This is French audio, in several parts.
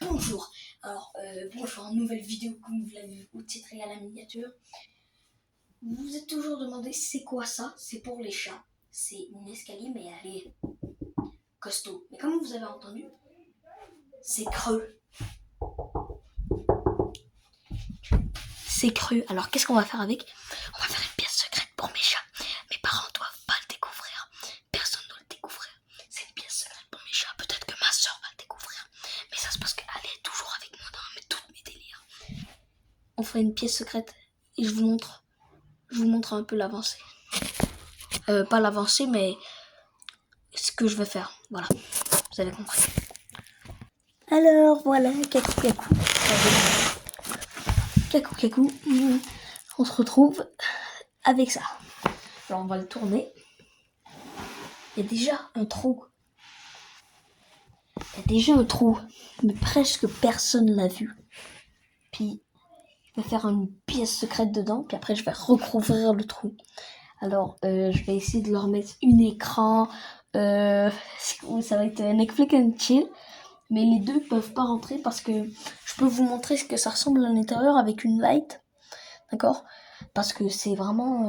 Bonjour, bonjour, une nouvelle vidéo comme vous l'avez vu au titre et à la miniature. Vous vous êtes toujours demandé c'est quoi ça? C'est pour les chats. C'est une escalier mais elle est costaud. Mais comme vous avez entendu, c'est creux. C'est creux. Alors qu'est-ce qu'on va faire avec? On va faire une pièce secrète pour mes chats. Mes parents doivent pas le découvrir. Personne ne doit le découvrir. C'est une pièce secrète pour mes chats. Peut-être que ma soeur va le découvrir. Mais ça c'est parce qu'elle est toujours avec moi dans tous mes délires. On fait une pièce secrète et je vous montre un peu l'avancée. Pas l'avancée, mais ce que je vais faire. Voilà, vous avez compris. Alors voilà, Kakou, on se retrouve avec ça. Alors on va le tourner. Il y a déjà un trou. Mais presque personne l'a vu. Puis je vais faire une pièce secrète dedans, puis après je vais recouvrir le trou. Alors je vais essayer de leur mettre un écran. Ça va être Netflix and chill. Mais les deux peuvent pas rentrer parce que je peux vous montrer ce que ça ressemble à l'intérieur avec une light. D'accord? Parce que c'est vraiment...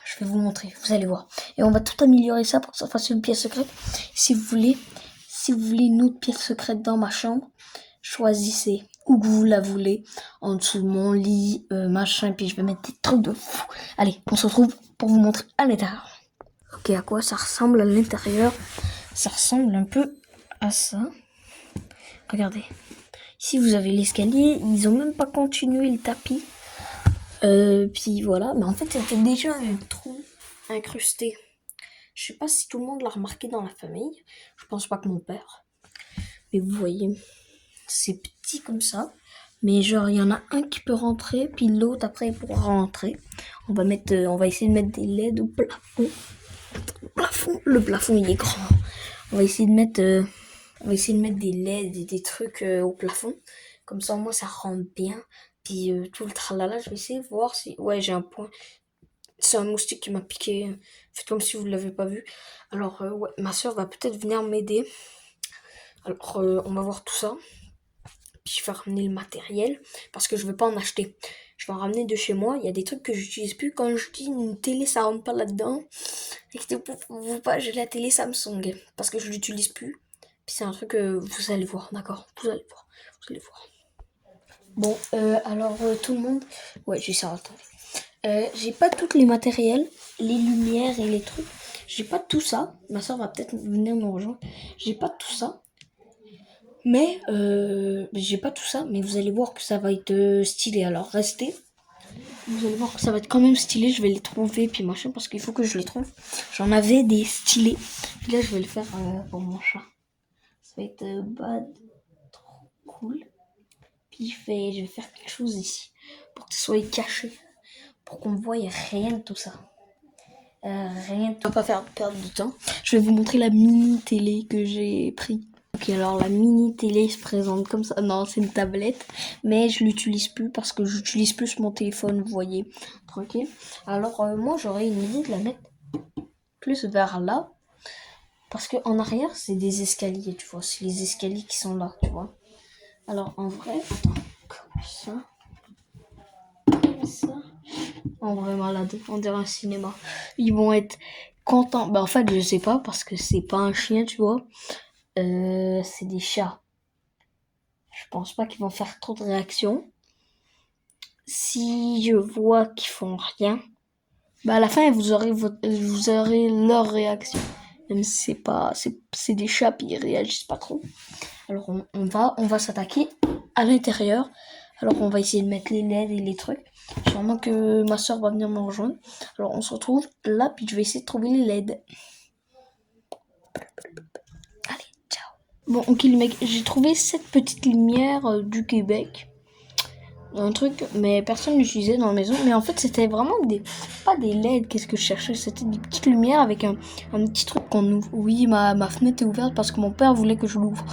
je vais vous montrer, vous allez voir. Et on va tout améliorer ça pour que ça fasse une pièce secrète. Si vous voulez une autre pièce secrète dans ma chambre, choisissez où que vous la voulez. En dessous de mon lit, machin. Puis je vais mettre des trucs de fou. Allez, on se retrouve pour vous montrer à l'intérieur. Ok, à quoi ça ressemble à l'intérieur? Ça ressemble un peu à ça. Regardez. Ici, vous avez l'escalier. Ils ont même pas continué le tapis. Puis voilà. Mais en fait, c'était déjà un trou incrusté. Je sais pas si tout le monde l'a remarqué dans la famille. Je pense pas que mon père. Mais vous voyez, c'est petit comme ça. Mais genre, il y en a un qui peut rentrer. Puis l'autre, après, il pourra rentrer. On va essayer de mettre des LED au plafond. Le plafond, il est grand. On va essayer de mettre des LED et des trucs au plafond. Comme ça, au moins, ça rentre bien. Puis tout le tralala, je vais essayer de voir si... Ouais, j'ai un point. C'est un moustique qui m'a piqué. Faites comme si vous ne l'avez pas vu. Alors, ouais, ma soeur va peut-être venir m'aider. Alors, on va voir tout ça. Puis je vais ramener le matériel. Parce que je ne vais pas en acheter. Je vais en ramener de chez moi. Il y a des trucs que j'utilise plus. Quand je dis une télé, ça rentre pas là-dedans. Inquiétez-vous pas, j'ai la télé Samsung. Parce que je l'utilise plus. Puis c'est un truc que vous allez voir, d'accord? Vous allez voir. Bon, alors tout le monde... Ouais, j'ai ça, attendez. J'ai pas tous les matériels, les lumières et les trucs. J'ai pas tout ça. Ma soeur va peut-être venir me rejoindre. J'ai pas tout ça. Mais j'ai pas tout ça. Mais vous allez voir que ça va être stylé. Alors restez. Vous allez voir que ça va être quand même stylé. Je vais les trouver puis machin parce qu'il faut que je les trouve. J'en avais des stylés. Puis là je vais le faire pour mon chat. Ça va être trop cool. Puis je vais faire quelque chose ici pour que ça soit caché. Pour qu'on ne voie rien de tout ça. Rien de tout. On va pas faire perdre de temps. Je vais vous montrer la mini télé que j'ai pris. Ok, alors la mini télé se présente comme ça. Non, c'est une tablette, mais je l'utilise plus parce que j'utilise plus mon téléphone, vous voyez. Tranquille. Alors moi j'aurais une idée de la mettre plus vers là. Parce que en arrière c'est des escaliers, tu vois. C'est les escaliers qui sont là, tu vois. Alors en vrai, attends, comme ça. En vrai malade, on dirait un cinéma. Ils vont être contents. Bah en fait je sais pas parce que c'est pas un chien, tu vois. C'est des chats. Je pense pas qu'ils vont faire trop de réactions. Si je vois qu'ils font rien, bah à la fin vous aurez leur réaction. Même si c'est des chats puis ils réagissent pas trop. Alors on va s'attaquer à l'intérieur. Alors on va essayer de mettre les LED et les trucs. Sûrement que ma soeur va venir me rejoindre. Alors on se retrouve là, puis je vais essayer de trouver les LED. Allez, ciao. Bon, ok les mecs, j'ai trouvé cette petite lumière du Québec. Un truc, mais personne l'utilisait dans la maison. Mais en fait, c'était vraiment pas des LED, qu'est-ce que je cherchais. C'était des petites lumières avec un petit truc qu'on ouvre. Oui, ma fenêtre est ouverte parce que mon père voulait que je l'ouvre.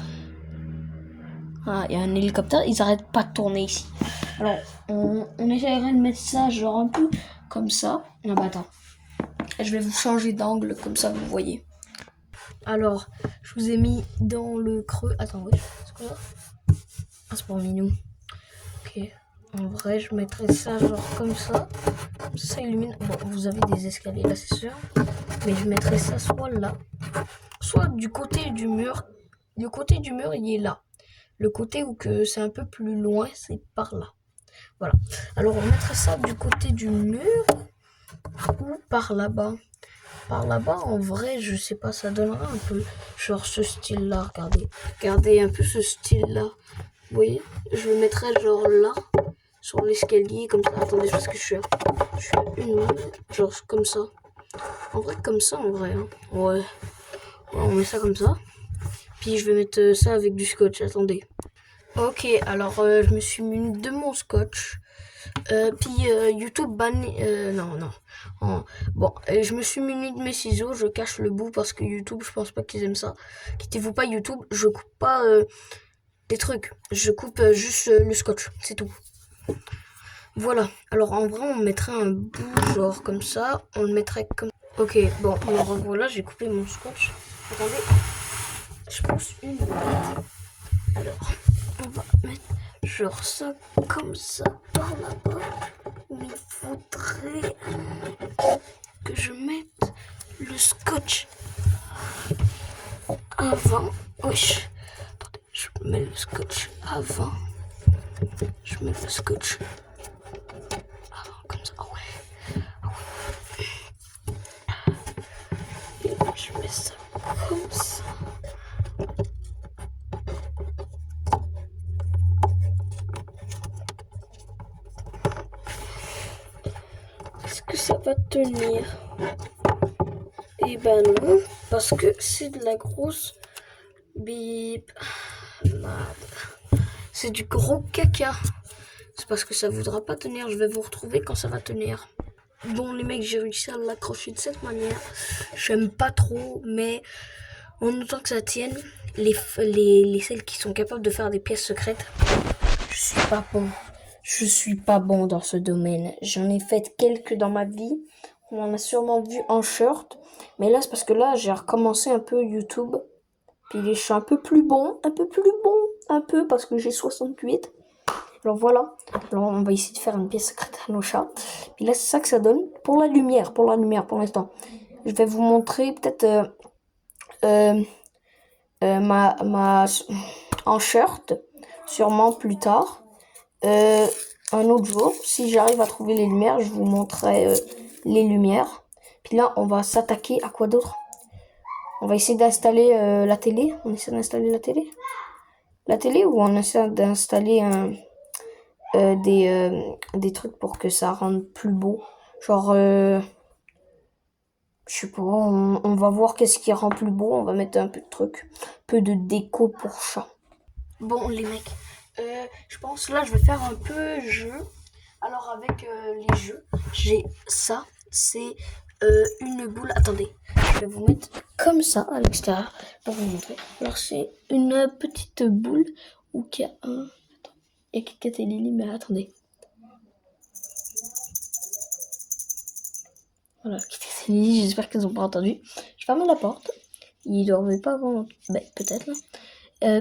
Ah, il y a un hélicoptère, ils arrêtent pas de tourner ici. Alors, on essaierait de mettre ça genre un peu comme ça. Non, bah attends. Je vais vous changer d'angle, comme ça vous voyez. Alors, je vous ai mis dans le creux. Attends, oui. Ah, c'est pour Minou. Ok. En vrai, je mettrais ça genre comme ça. Ça illumine. Bon, vous avez des escaliers là, c'est sûr. Mais je mettrais ça soit là, soit du côté du mur. Le côté du mur, il est là. Le côté où que c'est un peu plus loin, c'est par là. Voilà. Alors, on mettrait ça du côté du mur ou par là-bas. Par là-bas, en vrai, je sais pas, ça donnera un peu genre ce style-là. Regardez. Regardez un peu ce style-là. Vous voyez? Je le mettrais genre là, sur l'escalier, comme ça. Attendez, parce que je suis à une genre comme ça. En vrai, comme ça, en vrai. Hein. Ouais. On met ça comme ça. Puis je vais mettre ça avec du scotch. Attendez. Ok, alors je me suis muni de mon scotch. Puis YouTube banni... non, non. Bon, je me suis muni de mes ciseaux. Je cache le bout parce que YouTube, je pense pas qu'ils aiment ça. Quittez-vous pas YouTube. Je coupe pas des trucs. Je coupe juste le scotch. C'est tout. Voilà. Alors en vrai, on mettrait un bout genre comme ça. On le mettrait comme... Ok, bon. Alors voilà, j'ai coupé mon scotch. Attendez. Je pense une minute. Alors, on va mettre genre ça comme ça par là-bas. Il faudrait que je mette le scotch avant. Wesh. Attendez, je mets le scotch avant. Je mets le scotch avant, comme ça. Oh ouais. Oh ouais. Et je mets ça comme ça. Est-ce que ça va tenir? Eh ben non, parce que c'est de la grosse bip. C'est du gros caca. C'est parce que ça voudra pas tenir. Je vais vous retrouver quand ça va tenir. Bon les mecs, j'ai réussi à l'accrocher de cette manière. J'aime pas trop, mais en autant que ça tienne, les celles qui sont capables de faire des pièces secrètes, je suis pas bon. Je suis pas bon dans ce domaine. J'en ai fait quelques dans ma vie. On en a sûrement vu en short. Mais là, c'est parce que là, j'ai recommencé un peu YouTube. Puis je suis un peu plus bon. Un peu, parce que j'ai 68. Alors voilà. Alors on va essayer de faire une pièce secrète à nos chats. Puis là, c'est ça que ça donne. Pour la lumière, pour l'instant. Je vais vous montrer peut-être ma en shirt. Sûrement plus tard. Un autre jour, si j'arrive à trouver les lumières, je vous montrerai les lumières. Puis là, on va s'attaquer à quoi d'autre? On va essayer d'installer la télé. On essaie d'installer la télé? La télé ou on essaie d'installer des trucs pour que ça rende plus beau? Genre, je sais pas, on va voir qu'est-ce qui rend plus beau. On va mettre un peu de trucs, un peu de déco pour chat. Bon, les mecs, je pense là, je vais faire un peu jeu. Alors avec les jeux, j'ai ça, c'est une boule. Attendez, je vais vous mettre comme ça à l'extérieur pour vous montrer. Alors c'est une petite boule où il y a un... Attends, il y a Kit Kat et Lily, mais attendez. Voilà, Kit Kat et Lily, j'espère qu'ils n'ont pas entendu. Je ferme la porte. Ils dormaient pas avant... Ben, peut-être là.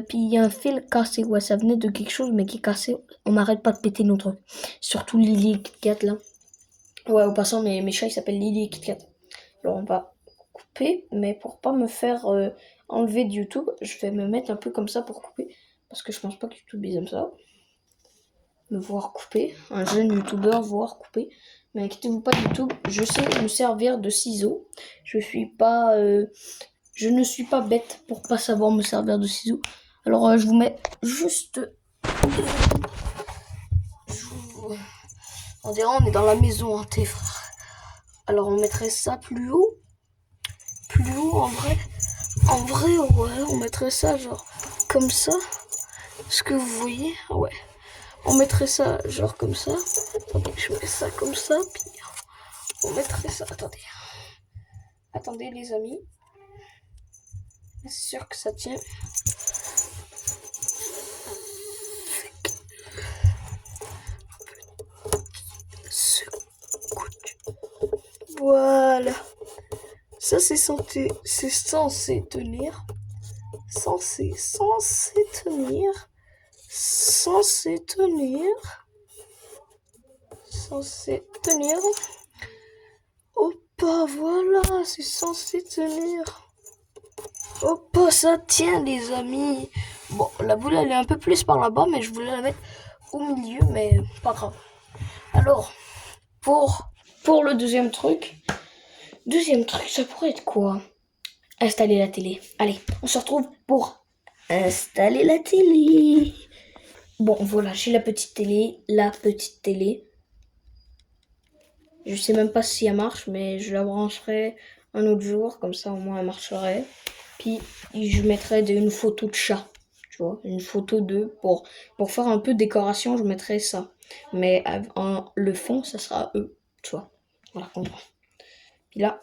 Puis il y a un fil cassé, ouais, ça venait de quelque chose, mais qui est cassé. On n'arrête pas de péter nos trucs. Surtout Lily et Kit Kat là. Ouais, au passant, mes chats ils s'appellent Lily et Kit Kat. Alors on va couper, mais pour pas me faire enlever de YouTube, je vais me mettre un peu comme ça pour couper. Parce que je pense pas que YouTube ils aiment ça. Me voir couper. Un jeune YouTuber voir couper. Mais inquiétez-vous pas YouTube, je sais me servir de ciseaux. Je ne suis pas bête pour pas savoir me servir de ciseaux. Alors je vous mets juste... On dirait on est dans la maison, hein, tes frères. Alors on mettrait ça plus haut. Plus haut en vrai. En vrai, ouais, on mettrait ça genre comme ça. Est-ce que vous voyez? Ouais. On mettrait ça genre comme ça. Attendez, je mets ça comme ça. Puis on mettrait ça. Attendez. Attendez les amis. C'est sûr que ça tient. Voilà. Ça c'est censé tenir. Censé tenir. censé tenir. Hop, voilà, c'est censé tenir. Hop, ça tient les amis. Bon, la boule elle est un peu plus par là-bas, mais je voulais la mettre au milieu, mais pas grave. Alors, pour le deuxième truc, ça pourrait être quoi? Installer la télé. Allez, on se retrouve pour installer la télé. Bon, voilà, j'ai la petite télé. Je sais même pas si elle marche, mais je la brancherai un autre jour, comme ça au moins elle marcherait. Puis je mettrai une photo de chat, tu vois, une photo d'eux pour faire un peu de décoration, je mettrai ça. Mais le fond, ça sera eux, tu vois. Voilà, comprends. Puis là,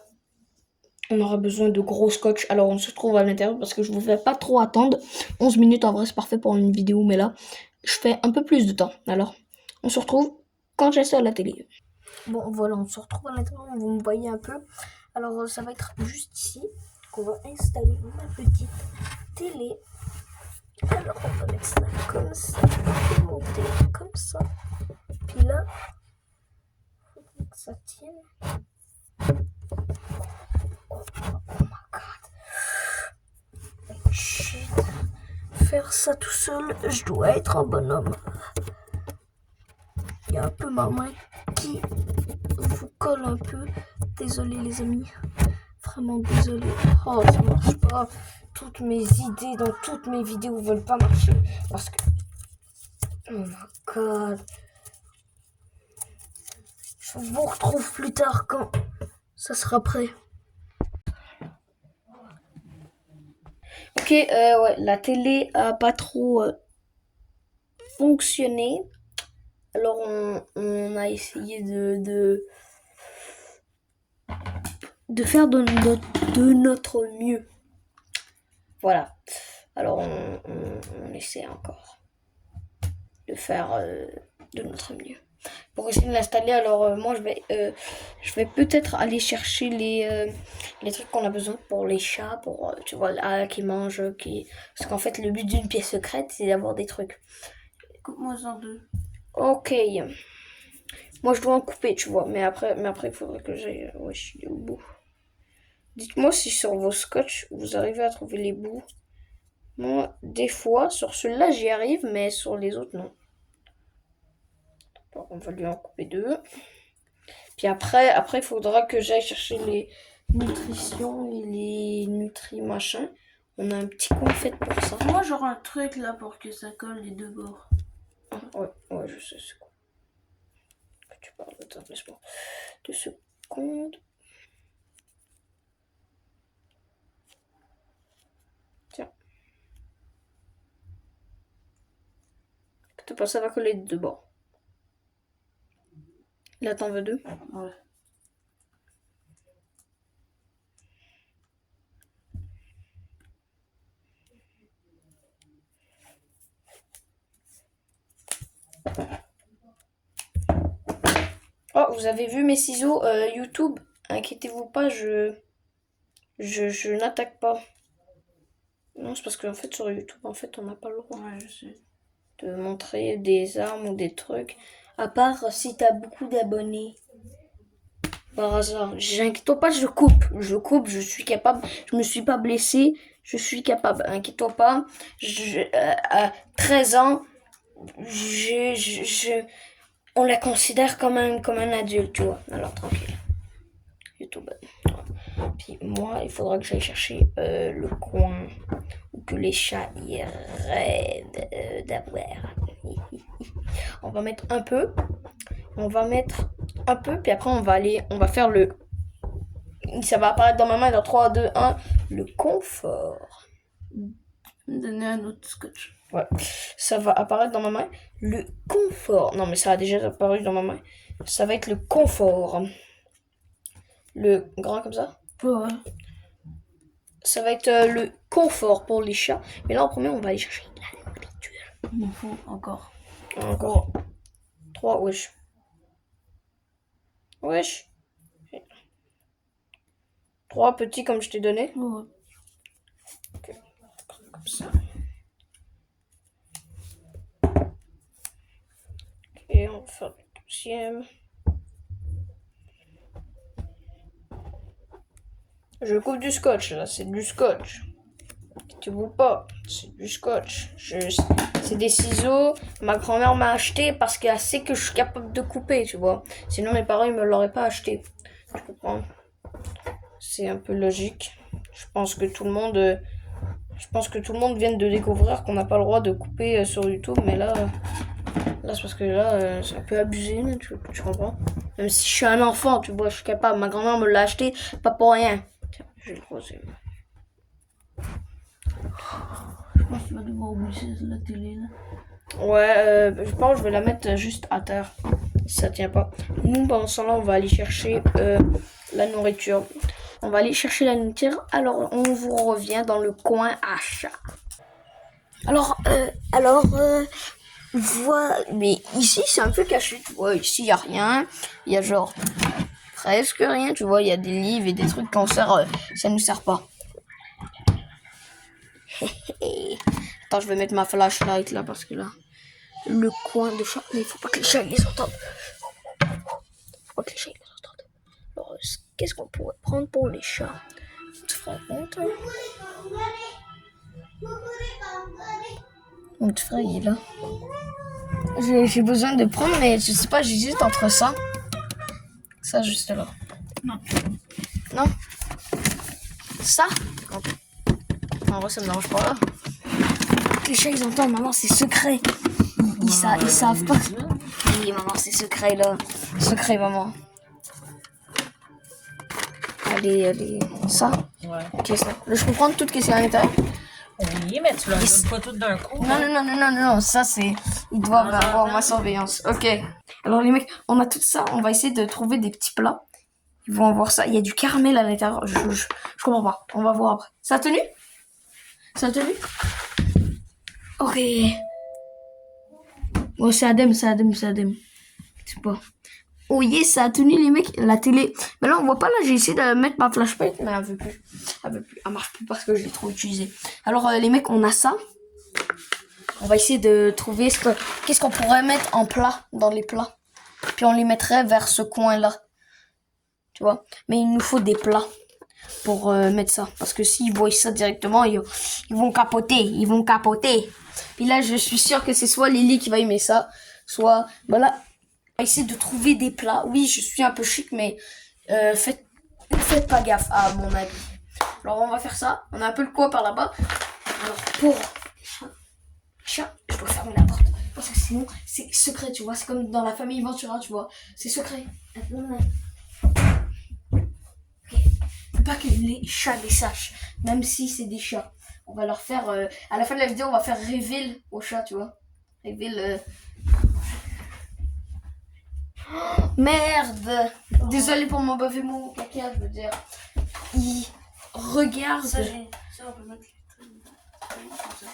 on aura besoin de gros scotch. Alors on se retrouve à l'intérieur parce que je vous fais pas trop attendre. 11 minutes en vrai c'est parfait pour une vidéo, mais là, je fais un peu plus de temps. Alors, on se retrouve quand j'installe la télé. Bon voilà, on se retrouve à l'intérieur, vous me voyez un peu. Alors ça va être juste ici qu'on va installer ma petite télé. Alors on va mettre ça comme ça, monter comme ça. Puis là, il faut que ça tienne. Oh my god. Shit. Faire ça tout seul, je dois être un bonhomme. Il y a un peu ma main qui vous colle un peu. Désolé les amis, vraiment désolé. Oh ça marche pas. Toutes mes idées dans toutes mes vidéos veulent pas marcher parce que oh my god. Je vous retrouve plus tard quand ça sera prêt. Ok, ouais, la télé a pas trop fonctionné. Alors on a essayé de faire de notre mieux. Voilà. Alors on essaie encore de faire de notre mieux. Pour essayer de l'installer, alors moi je vais peut-être aller chercher les trucs qu'on a besoin pour les chats, pour tu vois là qui mangent, parce qu'en fait le but d'une pièce secrète c'est d'avoir des trucs. Coupe-moi en deux. Ok. Moi je dois en couper, tu vois, mais après il faudrait que j'aille. Ouais, je suis au bout. Dites-moi si sur vos scotch vous arrivez à trouver les bouts. Moi, des fois, sur celui-là j'y arrive, mais sur les autres non. Alors, on va lui en couper deux. Puis après, il faudra que j'aille chercher les nutritions et les nutri-machins. On a un petit coin fait pour ça. Moi, j'aurai un truc là pour que ça colle les deux bords. Ah, ouais, je sais c'est quoi. Que tu parles, attends, laisse-moi 2 secondes. Tiens. T'as pas ça va coller les deux bords. Là, t'en veux deux? Ouais. Oh, vous avez vu mes ciseaux YouTube? Inquiétez-vous pas, je n'attaque pas. Non, c'est parce qu'en fait, sur YouTube, en fait, on n'a pas le droit. Ouais, je sais. De montrer des armes ou des trucs. À part si t'as beaucoup d'abonnés. Par hasard. Inquiète-toi pas, je coupe, je suis capable. Je me suis pas blessée, je suis capable. Inquiète-toi pas. À 13 ans, on la considère comme un adulte, tu vois. Alors tranquille. YouTube. Puis moi, il faudra que j'aille chercher le coin où que les chats y rêvent d'avoir. On va mettre un peu. Puis après on va faire ça va apparaître dans ma main dans 3, 2, 1, le confort. Donner un autre scotch. Ouais, ça va apparaître dans ma main, le confort. Non mais ça a déjà apparu dans ma main. Ça va être le confort. Le grand comme ça. Ouais. Ça va être le confort pour les chats. Mais là en premier on va aller chercher la nourriture. Il m'en faut encore. Encore. 3, wesh. Wesh. 3 petits comme je t'ai donné. Ouais. Okay. Comme ça. on va faire le deuxième. Je coupe du scotch, là, c'est du scotch. Tu vois pas, c'est du scotch. C'est des ciseaux. Ma grand-mère m'a acheté parce qu'elle sait que je suis capable de couper, tu vois. Sinon, mes parents, ils me l'auraient pas acheté. Tu comprends? C'est un peu logique. Je pense que tout le monde vient de découvrir qu'on n'a pas le droit de couper sur YouTube, mais là c'est parce que là, c'est un peu abusé, tu comprends? Même si je suis un enfant, tu vois, je suis capable. Ma grand-mère me l'a acheté, pas pour rien. Tiens, je vais le croiser. Je pense que tu vas devoir obliger la télé là. Ouais, je pense que je vais la mettre juste à terre. Si ça tient pas. Nous, pendant ce temps-là, on va aller chercher la nourriture. On va aller chercher la nourriture. Alors, on vous revient dans le coin achat. Alors, voilà. Mais ici, c'est un peu caché, tu vois. Ici, il n'y a rien. Il y a genre presque rien, tu vois. Il y a des livres et des trucs qu'on sert. Ça nous sert pas. Attends, je vais mettre ma flashlight là parce que là, le coin de chat, mais il faut pas que les chats les entendent. Faut pas que les chats les entendent. Alors, qu'est-ce qu'on pourrait prendre pour les chats? Tu te rends compte? Mon petit frère, il est là. J'ai besoin de prendre, mais je sais pas, j'hésite entre ça. Ça, juste là. Non. Non? Ça? En vrai, ça me dérange pas là. Les chats, ils entendent, maman, c'est secret. Ils savent pas. Oui, maman, c'est secret là. Secret, maman. Allez. Ça? Ouais. Ok, ça. Là, je peux prendre tout ce qui est à l'intérieur. Oui, mais tu leur donnes pas tout d'un coup. Non, ça c'est... Ils doivent avoir ma surveillance. Ok. Alors les mecs, on a tout ça, on va essayer de trouver des petits plats. Ils vont avoir ça. Il y a du caramel à l'intérieur. Je comprends pas. On va voir après. Ça a tenu? Ça a tenu? Ok. Oh, c'est Adem. Je sais pas. Oh yes, ça a tenu les mecs. La télé. Mais là, on voit pas. Là, j'ai essayé de mettre ma flashlight, mais elle veut plus. Elle marche plus parce que je l'ai trop utilisé. Alors les mecs, on a ça. On va essayer de trouver qu'est-ce qu'on pourrait mettre en plat, dans les plats. Puis on les mettrait vers ce coin-là. Tu vois? Mais il nous faut des plats pour mettre ça. Parce que s'ils voient ça directement, ils vont capoter. Puis là, je suis sûre que c'est soit Lily qui va aimer ça, soit... Voilà. On va essayer de trouver des plats. Oui, je suis un peu chic, mais faites pas gaffe à mon avis. Alors, on va faire ça. On a un peu le quoi par là-bas. Alors, pour... Chat, je dois fermer la porte. Parce que sinon, c'est secret, tu vois. C'est comme dans la famille Ventura, tu vois. C'est secret. Ok. Faut pas que les chats les sachent. Même si c'est des chats. On va leur faire... à la fin de la vidéo, on va faire reveal aux chats, tu vois. Reveal... Oh, merde. Désolé pour mon bavement mon caca, je veux dire. Il regarde... Ça, on peut mettre les trucs comme ça.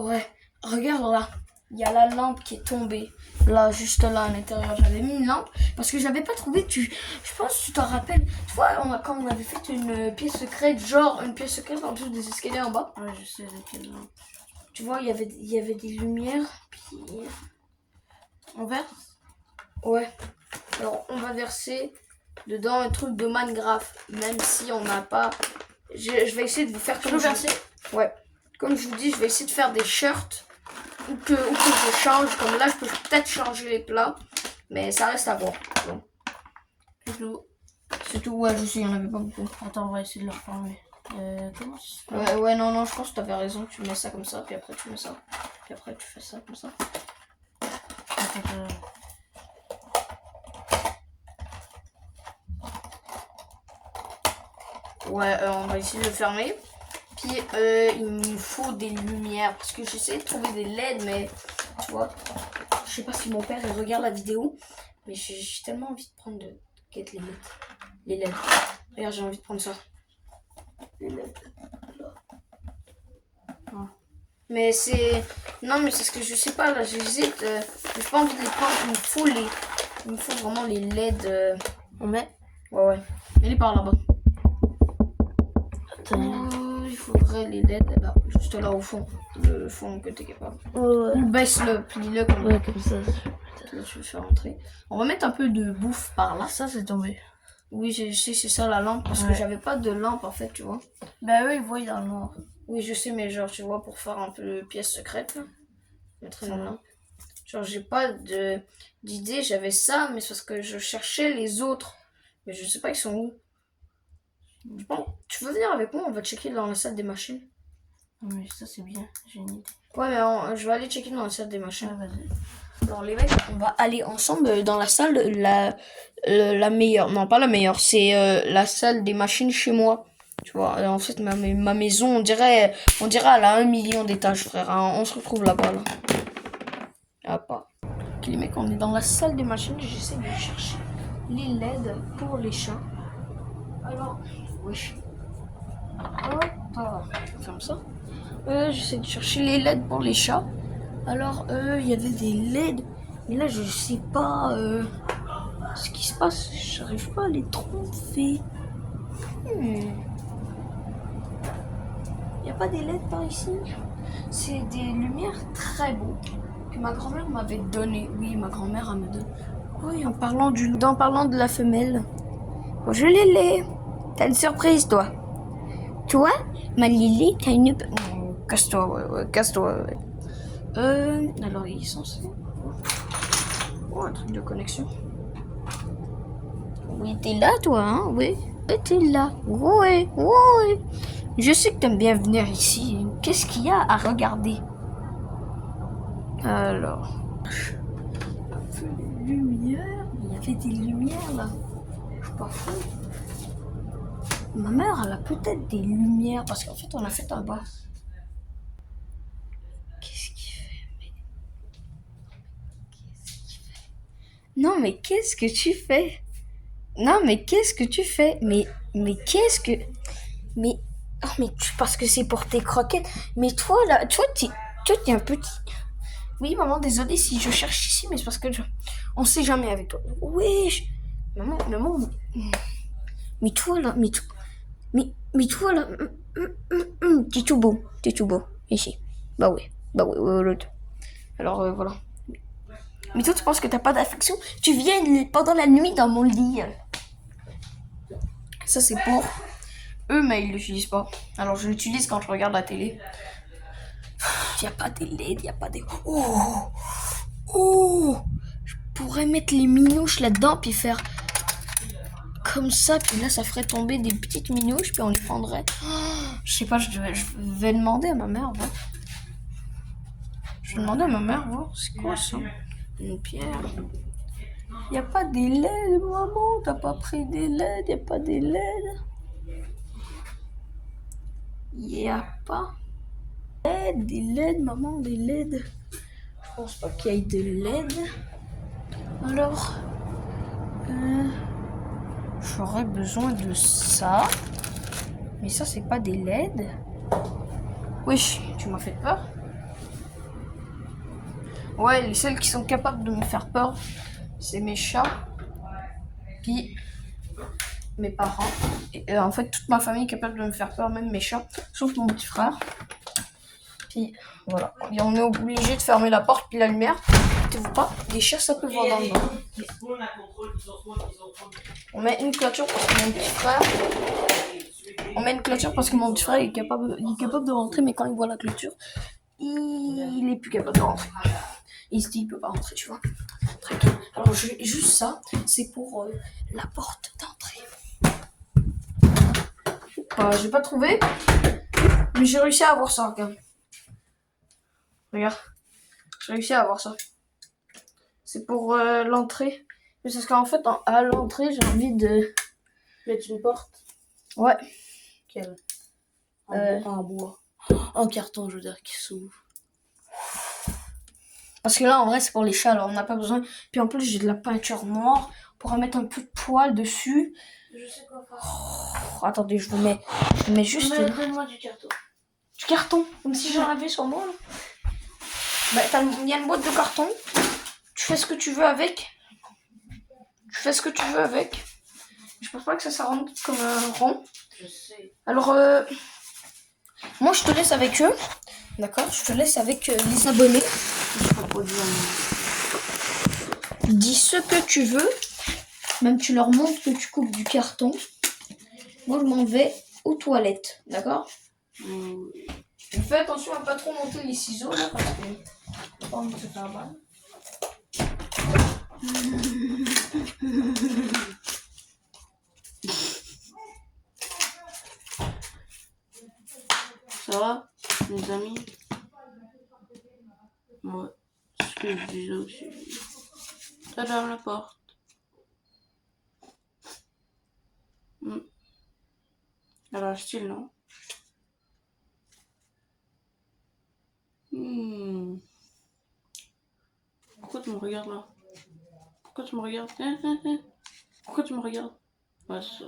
Ouais. Regarde là, il y a la lampe qui est tombée. Là, juste là à l'intérieur, j'avais mis une lampe parce que je l'avais pas trouvée. Je pense que tu t'en rappelles. Tu vois, quand on avait fait une pièce secrète, genre une pièce secrète en dessous des escaliers en bas. Ouais, je sais laquelle lampe. Tu vois, il y avait des lumières. Puis On verse? ouais. Alors on va verser dedans un truc de Minecraft, même si on n'a pas. Je vais essayer de vous faire. Tu peux verser? Ouais. Comme je vous dis, je vais essayer de faire des shirts. Ou que je change, comme là je peux peut-être changer les plats, mais ça reste à voir. Bon. C'est tout, ouais, je sais, il n'y en avait pas beaucoup. Attends, on va essayer de le reformer. Comment ça? Ouais, non, je pense que tu avais raison, tu mets ça comme ça, puis après tu mets ça, puis après tu fais ça comme ça. Ouais, on va essayer de le fermer. Puis il me faut des lumières, parce que j'essaie de trouver des LED, mais tu vois, je sais pas si mon père il regarde la vidéo, mais j'ai tellement envie de prendre les LED. Regarde, j'ai envie de prendre ça. Les LED. Là. Ah. Mais c'est... Non, mais c'est ce que je sais pas, là, j'hésite. J'ai pas envie de les prendre, il me faut vraiment les LED. On met? Ouais. Elle est par là-bas. Attends. Il faudrait les LED là, juste là au fond. Le fond que t'es capable. Ouais. Ou baisse-le, plie-le comme Ouais, comme ça. Là, tu veux faire rentrer. On va mettre un peu de bouffe par là. Ça, c'est tombé. Oui, je sais, c'est ça la lampe. Parce que Ouais. j'avais pas de lampe, en fait, tu vois. Bah oui, ils voient dans le noir. Oui, je sais, mais genre, tu vois, pour faire un peu pièce secrète, là. Mettre une lampe. Genre, j'ai pas d'idée. J'avais ça, mais c'est parce que je cherchais les autres. Mais je sais pas, ils sont où. Bon, tu veux venir avec moi? On va checker dans la salle des machines. Oui, ça, c'est bien. J'ai une idée. Ouais, mais je vais aller checker dans la salle des machines. Ouais, vas-y. Alors les mecs, on va aller ensemble dans la salle, la meilleure. Non, pas la meilleure, c'est la salle des machines chez moi. Tu vois, en fait, ma maison, on dirait elle a 1 million d'étages, frère. Hein. On se retrouve là-bas, là. Ah, pas. Ok, les mecs, on est dans la salle des machines. J'essaie de chercher les LED pour les chats. Alors, wesh. Hop, comme ça. J'essaie de chercher les LED pour les chats. Alors, il y avait des LED, mais là, je sais pas ce qui se passe. J'arrive pas à les trouver. Il n'y a pas des LED par ici. C'est des lumières très beaux que ma grand-mère m'avait donné. Oui, ma grand-mère, elle me donne. Oui, en parlant de la femelle. Bon, je les l'ai. T'as une surprise, toi. Toi, ma Lily, t'as une... casse-toi, ouais, casse-toi, ouais. Alors il est censé... Oh, un truc de connexion. Oui, t'es là, toi, hein? Oui. Oui, t'es là. Oui, oui. Je sais que t'aimes bien venir ici. Qu'est-ce qu'il y a à regarder? Alors... Un peu de lumière. Il y avait des lumières, là. Je suis pas fou. Ma mère, elle a peut-être des lumières. Parce qu'en fait, on a fait un bas. Qu'est-ce qu'il fait? Non, mais qu'est-ce que tu fais? Non, mais qu'est-ce que tu fais? Mais qu'est-ce que... Mais... Oh, mais parce que c'est pour tes croquettes. Mais toi, là, toi, t'es un petit... Oui, maman, désolée si je cherche ici, mais c'est parce que on sait jamais avec toi. Wesh! Maman... Mais toi, là, mais toi, là... T'es tout beau, ici. Bah oui, l'autre. Alors, voilà. Mais toi, tu penses que t'as pas d'affection? Tu viens pendant la nuit dans mon lit. Ça, c'est pour eux, mais ils l'utilisent pas. Alors, je l'utilise quand je regarde la télé. Il n'y a pas des LED, il n'y a pas des... Oh! Je pourrais mettre les minouches là-dedans, puis faire comme ça, puis là, ça ferait tomber des petites minouches, puis on les prendrait. Je sais pas, je vais demander à ma mère, voir. Je vais demander à ma mère, voir, c'est quoi ça? Une pierre. Il n'y a pas des LED, maman. T'as pas pris des LED, il n'y a pas des LED. Il n'y a pas des LED, maman, des LED. Je pense pas qu'il y ait de LED. Alors, j'aurais besoin de ça. Mais ça, c'est pas des LED. Wesh, tu m'as fait peur. Ouais, les seuls qui sont capables de me faire peur, c'est mes chats, puis mes parents. Et en fait, toute ma famille est capable de me faire peur, même mes chats, sauf mon petit frère. Puis voilà. Et on est obligé de fermer la porte puis la lumière. Inquiétez-vous pas, les chats ça peut voir dans le bain. On met une clôture parce que mon petit frère. On met une clôture parce que mon petit frère est capable de rentrer, mais quand il voit la clôture, il est plus capable de rentrer. Il se dit il peut pas rentrer, tu vois. Tranquille. Alors juste ça, c'est pour la porte d'entrée. J'ai pas trouvé, mais j'ai réussi à avoir ça, regarde. Regarde, j'ai réussi à avoir ça. C'est pour l'entrée. Mais c'est parce qu'en fait, à l'entrée, j'ai envie de Mettre une porte. Ouais. Quelle? En bois. En carton, je veux dire, qui s'ouvre. Parce que là, en vrai, c'est pour les chats, alors on n'a pas besoin. Puis en plus, j'ai de la peinture noire. On pourra mettre un peu de poil dessus. Je sais quoi faire. Attendez, je vous mets juste... Donne-moi du carton. Du carton, comme si j'en avais sur moi, là. Bah, il y a une boîte de carton. Tu fais ce que tu veux avec. Je pense pas que ça rentre comme un rond. Je sais. Alors, moi, je te laisse avec eux. D'accord? Je te laisse avec les abonnés. Je sais pas quoi dire. dis ce que tu veux. Même tu leur montres que tu coupes du carton. Moi, je m'en vais aux toilettes, d'accord? Fais attention à pas trop monter les ciseaux, là, parce que j'ai pas envie de se faire mal. Ça va, les amis? Moi, c'est ce que je disais aussi. Tadam, la porte. Elle a un style, non? Pourquoi tu me regardes là? Pourquoi tu me regardes? Pourquoi tu me regardes? Ouais, ça.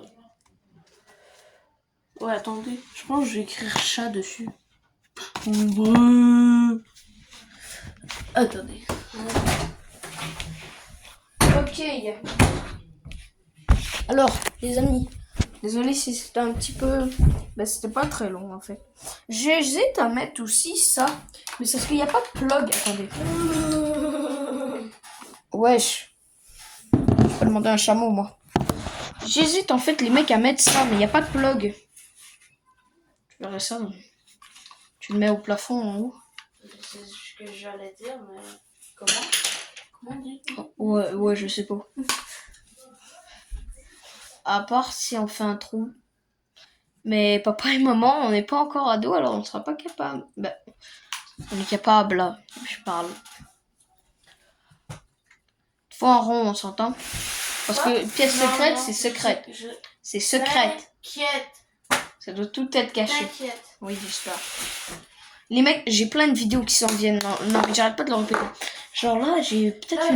Ouais, attendez. Je pense que je vais écrire chat dessus. Attendez. Ok. Alors, les amis, désolé si c'était un petit peu... Ben, c'était pas très long, en fait. J'hésite à mettre aussi ça, mais c'est parce qu'il n'y a pas de plug. Attendez. Wesh. Je vais demander un chameau, moi. J'hésite, en fait, les mecs, à mettre ça, mais il n'y a pas de plug. Tu verrais ça, non? Tu le mets au plafond, en haut. C'est ce que j'allais dire, mais comment? Comment dire? Ouais, je sais pas. À part si on fait un trou. Mais papa et maman, on n'est pas encore ados, alors on ne sera pas capable. Ben, on est capable, là. Je parle. Faut un rond, on s'entend? Parce que pièce secrète, c'est secrète. C'est secrète. T'inquiète. Ça doit tout être caché. T'inquiète. Oui, j'espère. Les mecs, j'ai plein de vidéos qui s'en viennent. Non, mais j'arrête pas de le répéter. Genre là, j'ai peut-être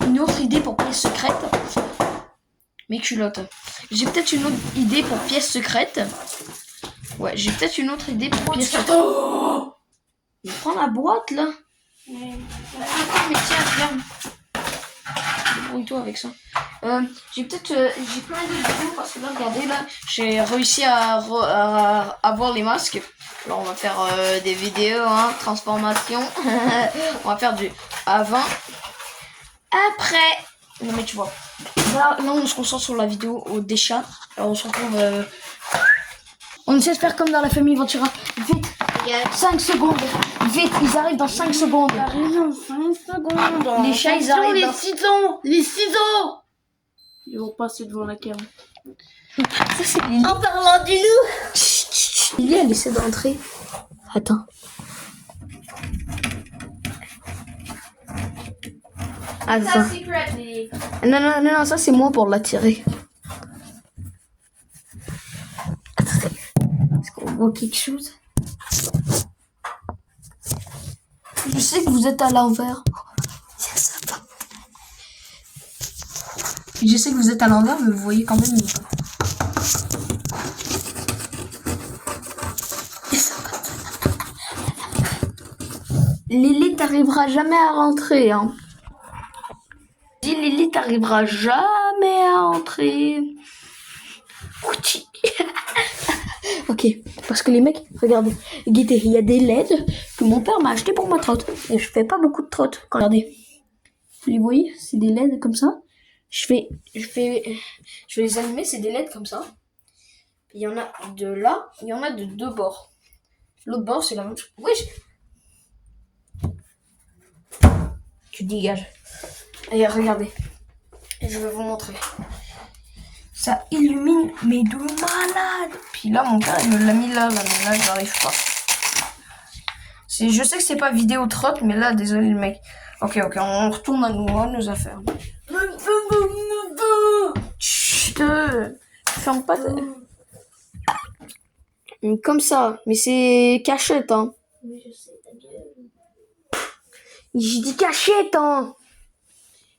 une autre idée pour pièce secrète. Mes culottes. J'ai peut-être une autre idée pour pièce secrète. Ouais, j'ai peut-être une autre idée pour pièce secrète. Mais prends la boîte là. Mais tiens, regarde. Débrouille-toi avec ça. J'ai plein de vidéos parce que là, regardez là, j'ai réussi à avoir les masques. Alors on va faire des vidéos, hein, transformation. On va faire du avant, après. Non mais tu vois. Là on se concentre sur la vidéo des chats. Alors on se retrouve. On essaie de faire comme dans la famille Ventura. Vite, 5 secondes. Vite, ils arrivent dans 5 secondes. Ils arrivent dans 5 secondes. Les chats, ils arrivent dans... ciseaux. Les ciseaux. Ils vont passer devant la cam. Ça, c'est Lily. En parlant du loup. Lily, elle essaie d'entrer. Attends. Attends. Non, ça c'est moi pour l'attirer. Attendez. Est-ce qu'on voit quelque chose? Je sais que vous êtes à l'envers. Je sais que vous êtes à l'envers, mais vous voyez quand même pas. Lily, t'arriveras jamais à rentrer, hein. Dis Lily, t'arriveras jamais à rentrer. Ok, parce que les mecs, regardez, guettez, il y a des LED que mon père m'a acheté pour ma trotte. Et je fais pas beaucoup de trotte. Regardez. Vous les voyez? C'est des LED comme ça. Je vais les allumer, c'est des LED comme ça. Il y en a de là, il y en a de deux bords. L'autre bord, c'est la même chose. Oui. Tu dégages. Allez, regardez. Et je vais vous montrer. Ça illumine mes deux malades. Puis là, mon père, il me l'a mis là, mais là, j'arrive pas. Je sais que c'est pas vidéo trotte, mais là, désolé le mec. Ok, on retourne à nos affaires. Chut, ferme pas. Comme ça, mais c'est cachette, hein. Oui, je sais, ta gueule. J'ai dit cachette, hein.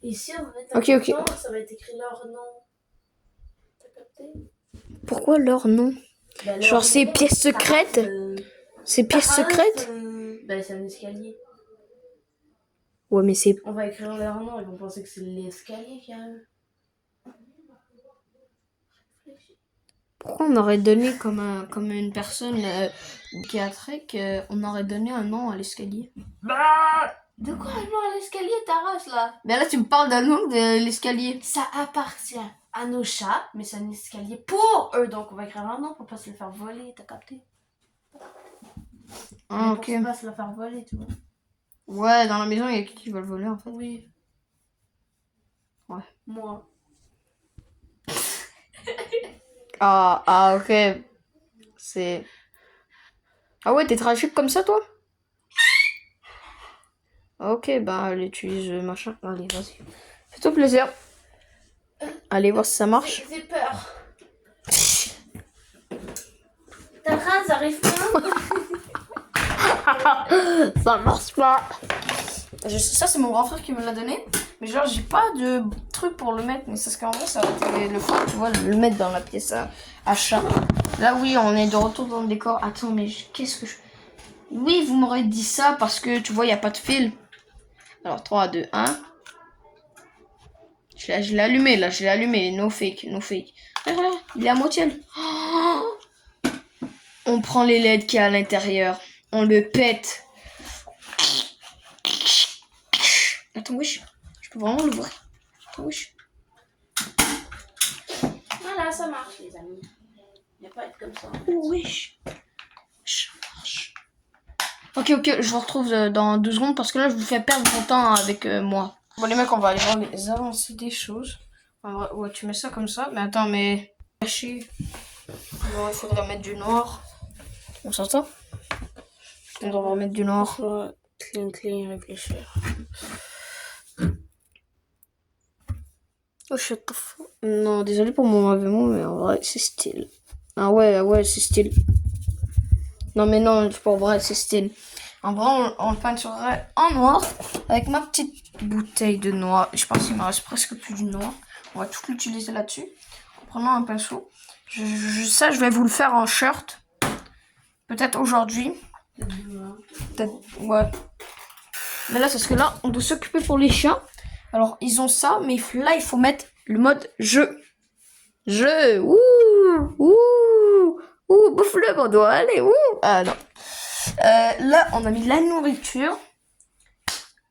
Et si on met Ok. nom, ça va être écrit leur nom. T'as capté? Pourquoi leur nom? Bah, Genre, c'est pièce secrète. C'est pièce secrète. Bah, c'est un escalier. Ouais, mais c'est... On va écrire leur nom, ils vont penser que c'est l'escalier qui arrive. Pourquoi on aurait donné comme une personne psychiatrique, on aurait donné un nom à l'escalier? Bah, De quoi un nom à l'escalier, ta race, là? Mais là, tu me parles d'un nom de l'escalier. Ça appartient à nos chats, mais c'est un escalier pour eux. Donc on va écrire un nom pour pas se le faire voler, t'as capté? Ah, Mais ok. pour pas se le faire voler, tu vois. Ouais, dans la maison, il y a qui va le voler, en fait. Oui. Ouais. Moi. Ah, ok. C'est... Ah ouais, t'es tragique comme ça, toi? Ok, bah, allez, utilise machin. Allez, vas-y. Fais-toi plaisir. Allez voir si ça marche. J'ai peur. Ta race arrive pas. Ça marche pas. Ça, c'est mon grand frère qui me l'a donné. Mais genre, j'ai pas de truc pour le mettre. Mais c'est ce qu'en vrai, ça va être le fun, tu vois, le mettre dans la pièce à chat. Là, oui, on est de retour dans le décor. Attends, mais qu'est-ce que je... Oui, vous m'aurez dit ça parce que, tu vois, il n'y a pas de fil. Alors, 3, 2, 1. Je l'ai allumé, là, je l'ai allumé. No fake, no fake. Regarde, il est à moitié. Oh, on prend les LED qu'il y a à l'intérieur. On le pète. Attends, wesh. Je peux vraiment le voir. Attends, wesh. Voilà, ça marche, les amis. Il n'y a pas à être comme ça. Wesh. Ça marche. Ok, je vous retrouve dans 2 secondes parce que là, je vous fais perdre mon temps avec moi. Bon, les mecs, on va aller voir les avancées des choses. Ouais, tu mets ça comme ça. Mais attends, mais... Caché. Bon, il faudrait mettre du noir. On s'entend? On devrait remettre du noir. Clean, réfléchir. Oh, shut the fuck. Non, désolé pour mon mauvais mot, mais en vrai, c'est style. Ah ouais, c'est style. Non, mais non, pour vrai, c'est style. En vrai, on le peinturerait en noir avec ma petite bouteille de noix. Je pense qu'il me reste presque plus du noir. On va tout l'utiliser là-dessus. En prenant un pinceau. Ça, je vais vous le faire en shirt. Peut-être aujourd'hui. Peut-être, ouais. Mais là, c'est parce que là, on doit s'occuper pour les chiens. Alors, ils ont ça, mais là, il faut mettre le mode jeu. Jeu, bouffe-le, mon doigt, allez, ouh. Ah non. Là, on a mis la nourriture.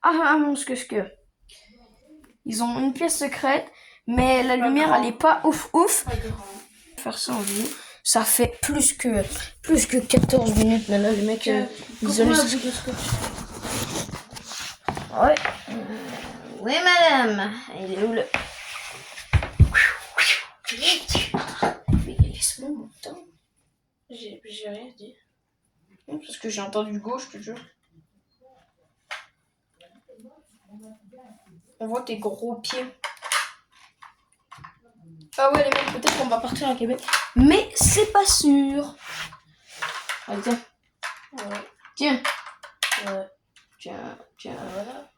Ah, mon ce que. Ils ont une pièce secrète, mais la lumière, elle est pas ouf. Faire ça en vidéo. Ça fait plus que 14 minutes, mais là, les mecs, ils ont Ouais. Oui, madame. Il est où le... Mais laisse-moi mon temps. J'ai rien dit. Non, parce que j'ai entendu gauche, je te jure. On voit tes gros pieds. Ah ouais, les mecs, peut-être qu'on va partir à Québec. Mais c'est pas sûr. Allez, tiens. Ouais. Tiens. Ouais. Tiens. Voilà.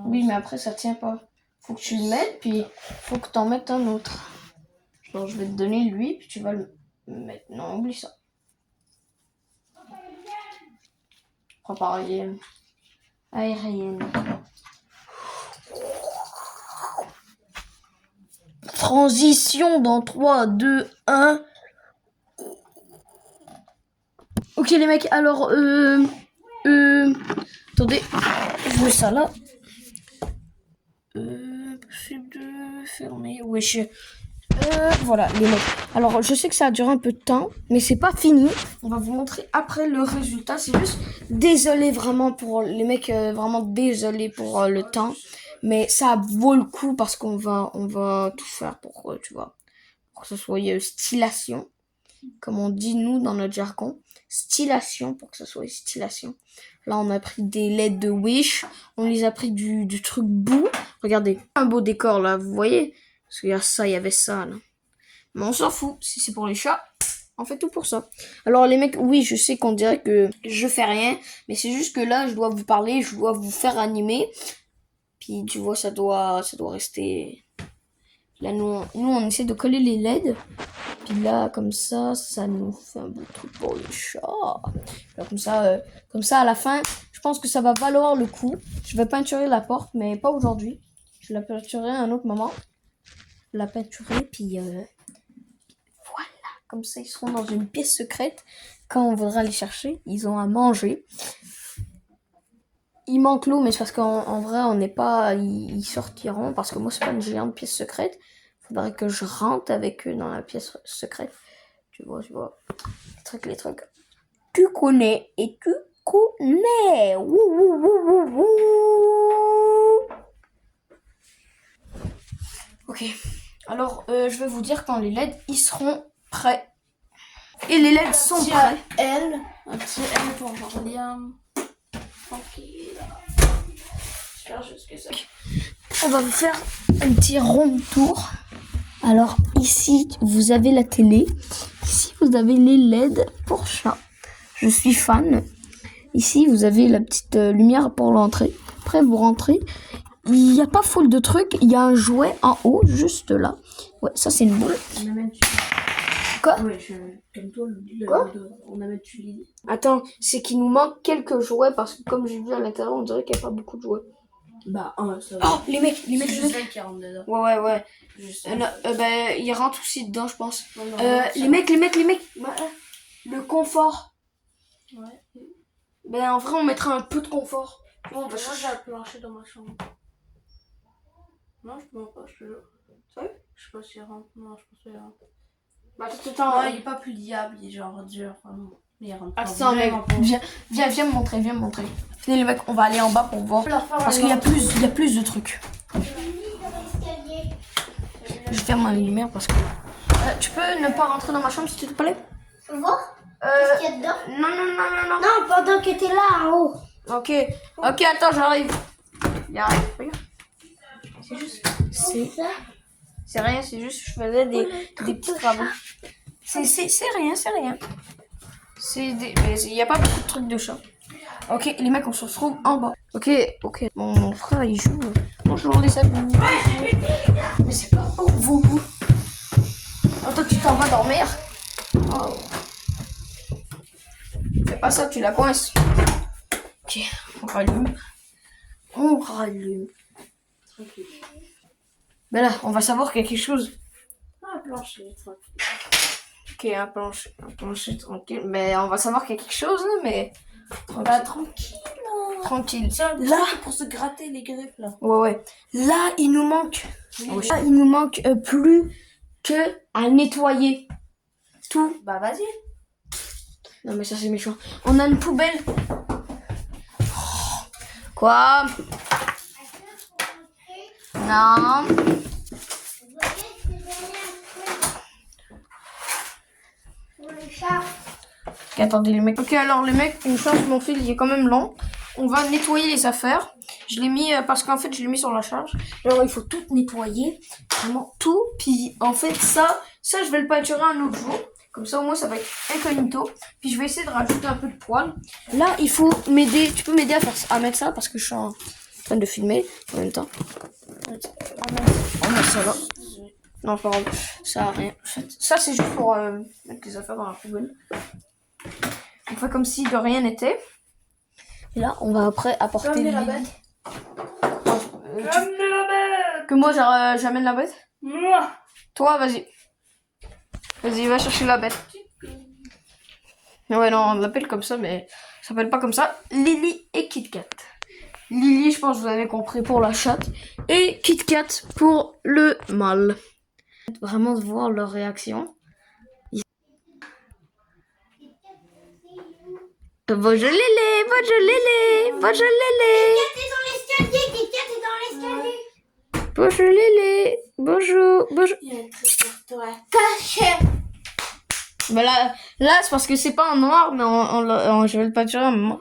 Oui, mais après, ça tient pas. Faut que tu le mettes, puis faut que t'en mettes un autre. Genre, je vais te donner lui, puis tu vas le mettre. Non, oublie ça. Prends pareil. Aérienne. Transition dans 3, 2, 1. Ok les mecs, alors attendez, je mets ça là. Possible de fermer. Wesh. Voilà les mecs. Alors je sais que ça a duré un peu de temps, mais c'est pas fini. On va vous montrer après le résultat. C'est juste désolé vraiment pour les mecs, vraiment désolé pour le temps. Mais ça vaut le coup parce qu'on va tout faire pour, tu vois, pour que ce soit stylation. Comme on dit nous dans notre jargon. Stylation, pour que ce soit stylation. Là, on a pris des LED de Wish. On les a pris du truc bout. Regardez, un beau décor là, vous voyez? Parce qu'il y a ça, il y avait ça là. Mais on s'en fout. Si c'est pour les chats, on fait tout pour ça. Alors les mecs, oui, je sais qu'on dirait que je fais rien. Mais c'est juste que là, je dois vous parler, je dois vous faire animer. Puis tu vois, ça doit rester... Là, nous, on essaie de coller les LED. Puis là, comme ça nous fait un beau truc pour les chats. Là, comme ça, à la fin, je pense que ça va valoir le coup. Je vais peinturer la porte, mais pas aujourd'hui. Je la peinturerai à un autre moment. La peinturer, puis voilà. Comme ça, ils seront dans une pièce secrète. Quand on voudra les chercher, ils ont à manger. il manque l'eau, mais c'est parce qu'en vrai, on n'est pas... Ils sortiront, parce que moi, c'est pas une géante pièce secrète. Faudrait que je rentre avec eux dans la pièce secrète. Tu vois. Les trucs. Tu connais et tu connais. Wouh, wouh, wouh, wouh, wouh. Ok. Alors, je vais vous dire quand les LED, ils seront prêts. Et les LED sont prêts. Un petit L pour Jordiam. Tranquille. Je cherche ce que c'est. On va vous faire un petit rond tour. Alors ici, vous avez la télé. Ici, vous avez les LED pour chat. Je suis fan. Ici, vous avez la petite lumière pour l'entrée. Après, vous rentrez. Il n'y a pas foule de trucs. Il y a un jouet en haut, juste là. Ouais, ça, c'est une boule. On amène tu. Quoi? Ouais, comme toi, Quoi? on amène tu Lily. Attends, c'est qu'il nous manque quelques jouets parce que comme j'ai vu à l'intérieur, on dirait qu'il n'y a pas beaucoup de jouets. Bah, ça va. Oh, les mecs. C'est juste elle qui rentre dedans. Ouais. Juste Il rentre aussi dedans, je pense. Non, Les mecs. Bah, Le confort. ouais. Ben, en vrai, on mettra un peu de confort. Bon, bah, moi, j'ai un plancher dans ma chambre. Non, je peux pas, je te jure. Sérieux? Je sais pas s'il rentre. Non, je pense qu'il rentre. Bah, attends, Non, il est pas pliable, il est genre dur, vraiment. Mais il rentre pas. attends, mec, Vraiment pas. viens me montrer. Venez, les mecs, on va aller en bas pour voir. Parce qu'il y a plus de trucs. Je ferme ma lumière parce que... tu peux ne pas rentrer dans ma chambre, s'il te plaît? Tu vois qu'est-ce qu'il y a dedans? Non. Non, pendant que t'es là en haut. Ok, attends, j'arrive. Il arrive, regarde. C'est juste... C'est rien, c'est juste je faisais des petits travaux. C'est rien. Mais il n'y a pas beaucoup de trucs de chat. Ok, les mecs, on se retrouve en bas. Ok. Mon frère, il joue. Bonjour les amis. Mais c'est pas pour vous. Attends, tu t'en vas dormir. Oh. Fais pas ça, tu la coinces. Ok, on rallume. Tranquille. Ben là, on va savoir qu'il y a quelque chose. Ah, un plancher, tranquille. Ok, un plancher tranquille. Mais on va savoir qu'il y a quelque chose, là, mais... Bah, tranquille. Tranquille. Ça, Là, pour se gratter les griffes, là. ouais. Là, il nous manque... Oui. Là, il nous manque plus que à nettoyer. Tout. Bah, vas-y. Non, mais ça, c'est méchant. On a une poubelle. Quoi? Non. Ok, attendez les mecs. Ok, alors les mecs, une chance, mon fil il est quand même lent. On va nettoyer les affaires. Je l'ai mis parce qu'en fait je l'ai mis sur la charge. Alors il faut tout nettoyer, vraiment tout. Puis en fait ça je vais le peinturer un autre jour. Comme ça au moins ça va être incognito. Puis je vais essayer de rajouter un peu de poils. Là il faut m'aider. Tu peux m'aider à mettre ça parce que je suis en train de filmer en même temps. On met ça là. Non, pas grave. Ça a rien. Ça, c'est juste pour mettre les affaires dans la poubelle. On fait comme si de rien n'était. Et là, on va après apporter Ramenez la Lily. bête. Ramenez la bête. Que moi, j'amène la bête? Moi. Toi, vas-y. Vas-y, va chercher la bête. Ouais, non, on l'appelle comme ça, mais ça s'appelle pas comme ça. Lily et Kit Kat. Lily, je pense que vous avez compris, pour la chatte. Et Kit Kat pour le mâle. Vraiment de voir leur réaction. Bonjour Lélé, bonjour Lélé, bonjour Lélé. Bonjour Lélé, bonjour. Il y a un truc pour toi. Bah là c'est parce que c'est pas en noir, mais je vais le peinturer un moment.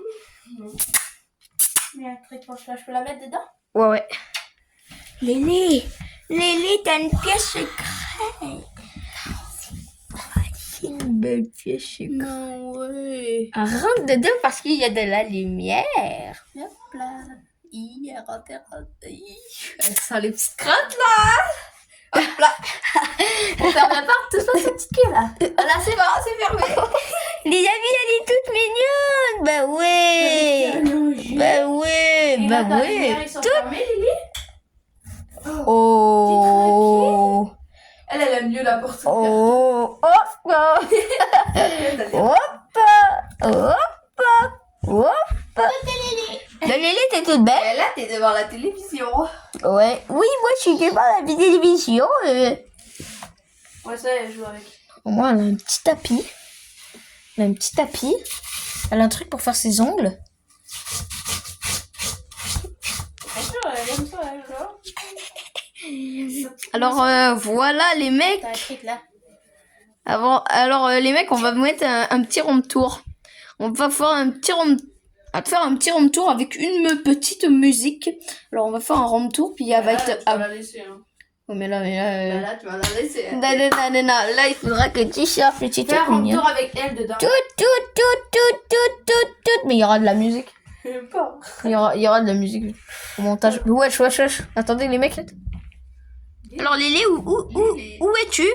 Il y a un truc pour toi. Je peux la mettre dedans? Ouais. Lélé, t'as une pièce secrète. C'est une belle pièce secrète. Non, ouais. Rentre dedans parce qu'il y a de la lumière. Hop là. Ça les petites crottes là. Hop là. On ferme la porte, tout ça, c'est petit cul là. Là c'est bon, c'est fermé. Les amis, elle est toute mignonne. Bah ouais. Bah ouais. Oh. Elle aime mieux la porte. Oh. Hop. Hop. Hop. Hop. La Lélé, t'es toute belle. Et là, t'es devant la télévision. Ouais. Oui, moi, je suis devant la télévision. Ouais, ça, elle joue avec. Moi, elle a un petit tapis. Elle a un petit tapis. Elle a un truc pour faire ses ongles. Bien sûr, elle aime ça, elle joue. Alors, voilà, les mecs. T'as écrit là. Alors, les mecs, on va vous mettre un petit room tour. On va faire un petit room tour avec une petite musique. Alors, on va faire un room tour, puis elle va être... Tu vas la laisser, hein. Oh, mais là, Là, tu vas la laisser. Hein. Là, il faudra que tu cherches le petit Fais un truc. room tour avec elle dedans. Tout. Mais il y aura de la musique. Pas. Il y aura de la musique au montage. Wesh. Attendez, les mecs. Alors, Lily, où es-tu?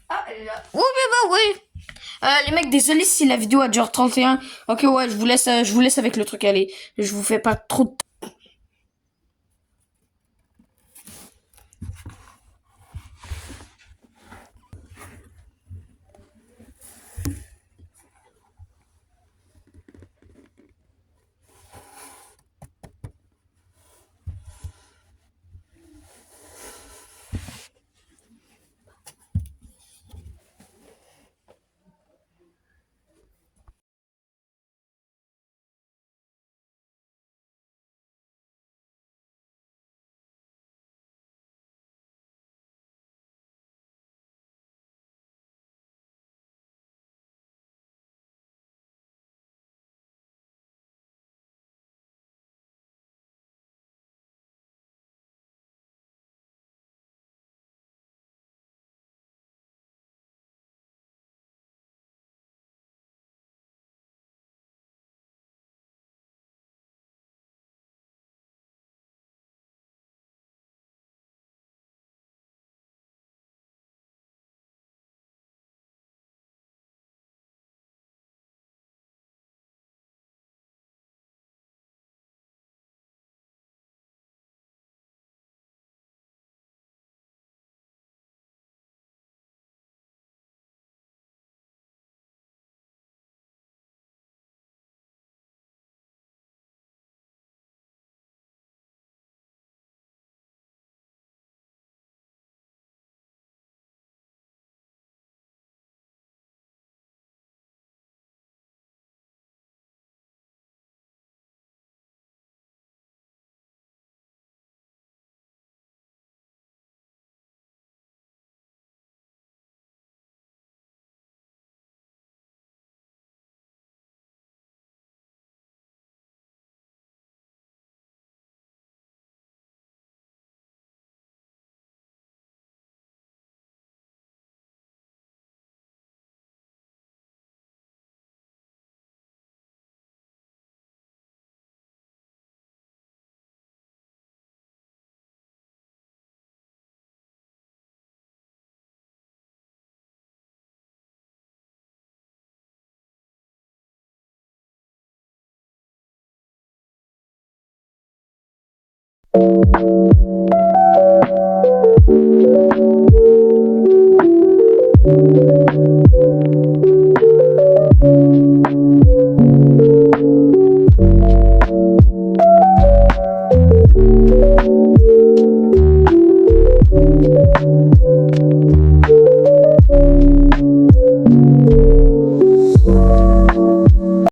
Ah, elle est là. Oui. Les mecs, désolé si la vidéo a duré 31. Ok, ouais, je vous laisse avec le truc. Allez, je vous fais pas trop de